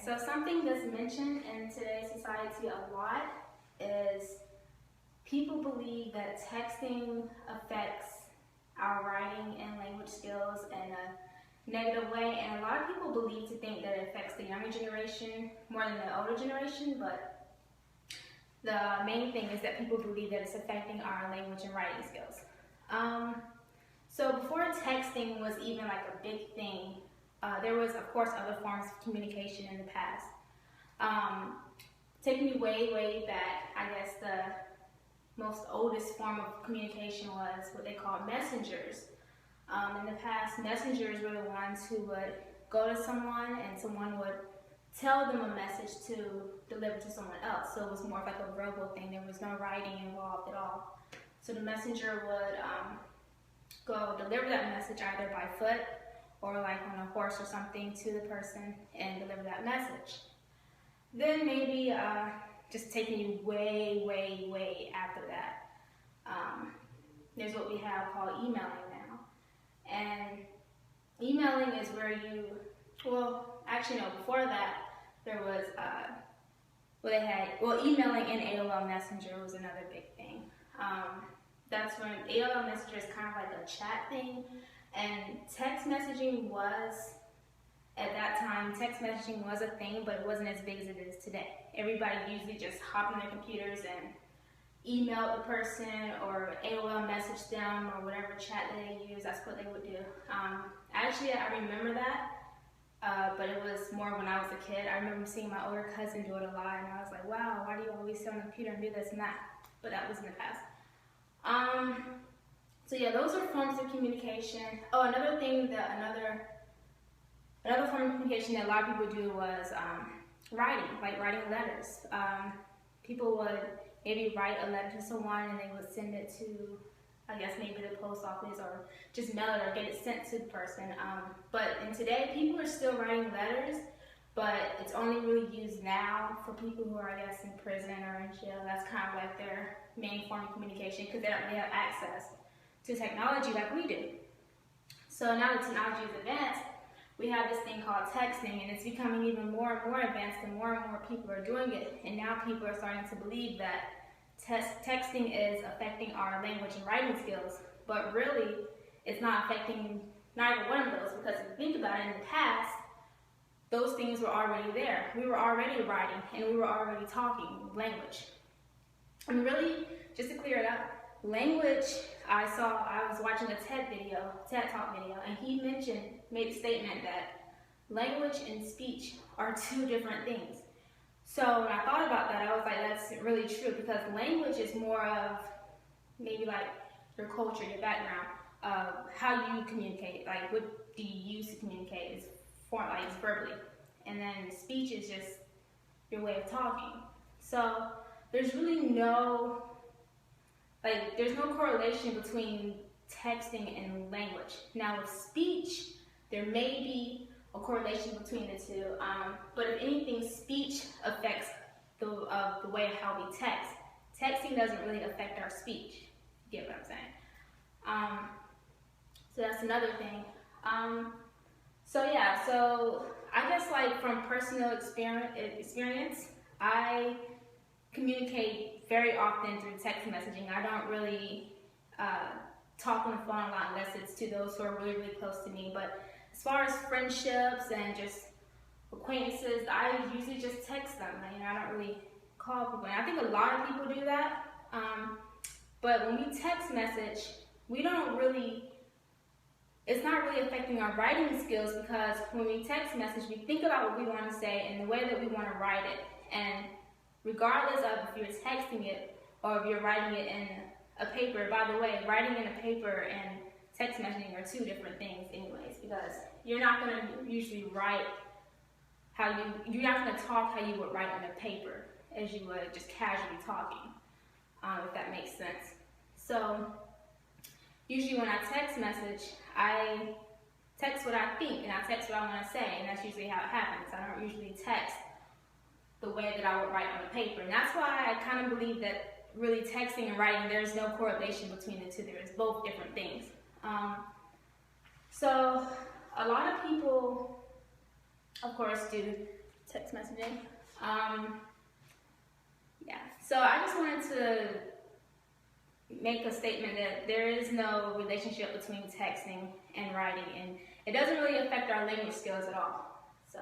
So something that's mentioned in today's society a lot is people believe that texting affects our writing and language skills in a negative way, and a lot of people believe to think that it affects the younger generation more than the older generation, but the main thing is that people believe that it's affecting our language and writing skills. So before texting was even like a big thing, there was, of course, other forms of communication in the past. Taking you way, way back, I guess the most oldest form of communication was what they called messengers. In the past, messengers were the ones who would go to someone and someone would tell them a message to deliver to someone else. So it was more of like a verbal thing. There was no writing involved at all. So the messenger would go deliver that message either by foot or like on a horse or something to the person and deliver that message. Then maybe just taking you way, way, way after that, there's what we have called emailing now. And emailing is where you, well, actually no, before that there was, emailing in AOL Messenger was another big thing. That's when AOL Messenger is kind of like a chat thing, and text messaging was, at that time, text messaging was a thing, but it wasn't as big as it is today. Everybody usually just hopped on their computers and emailed the person or AOL messaged them or whatever chat that they use. That's what they would do. Actually, I remember that, but it was more when I was a kid. I remember seeing my older cousin do it a lot, and I was like, wow, why do you always sit on the computer and do this and that? But that was in the past. So yeah, those are forms of communication. Oh, another thing that another form of communication that a lot of people do was writing, like writing letters. People would maybe write a letter to someone and they would send it to, I guess maybe the post office, or just mail it or get it sent to the person. But in today, people are still writing letters, but it's only really used now for people who are, I guess, in prison or in jail. That's kind of like their main form of communication because they don't really have access to technology like we do. So now that technology is advanced, we have this thing called texting, and it's becoming even more and more advanced, and more people are doing it. And now people are starting to believe that texting is affecting our language and writing skills, but really, it's not affecting neither one of those, because if you think about it, in the past, those things were already there. We were already writing, and we were already talking language. And really, just to clear it up, language, I was watching a TED Talk video, and he made a statement that language and speech are two different things. So when I thought about that, I was like, that's really true, because language is more of maybe like your culture, your background, how you communicate, like what do you use to communicate is it's verbally. And then speech is just your way of talking. So there's really there's no correlation between texting and language. Now with speech, there may be a correlation between the two, but if anything, speech affects the way of how we text. Texting doesn't really affect our speech. You get what I'm saying? So that's another thing. So I guess like from personal experience, I communicate very often through text messaging. I don't really talk on the phone a lot unless it's to those who are really, really close to me. But as far as friendships and just acquaintances, I usually just text them. I don't really call people. And I think a lot of people do that. But when we text message, it's not really affecting our writing skills, because when we text message, we think about what we want to say and the way that we want to write it. And regardless of if you're texting it or if you're writing it in a paper, by the way, writing in a paper and text messaging are two different things anyways, because you're not going to usually write you're not going to talk how you would write on a paper as you would just casually talking, if that makes sense. So usually when I text message, I text what I think and I text what I want to say, and that's usually how it happens. I don't usually text the way that I would write on a paper, and that's why I kind of believe that really texting and writing, there's no correlation between the two. There's both different things. So a lot of people, of course, do text messaging. Yeah, so I just wanted to make a statement that there is no relationship between texting and writing, and it doesn't really affect our language skills at all. So.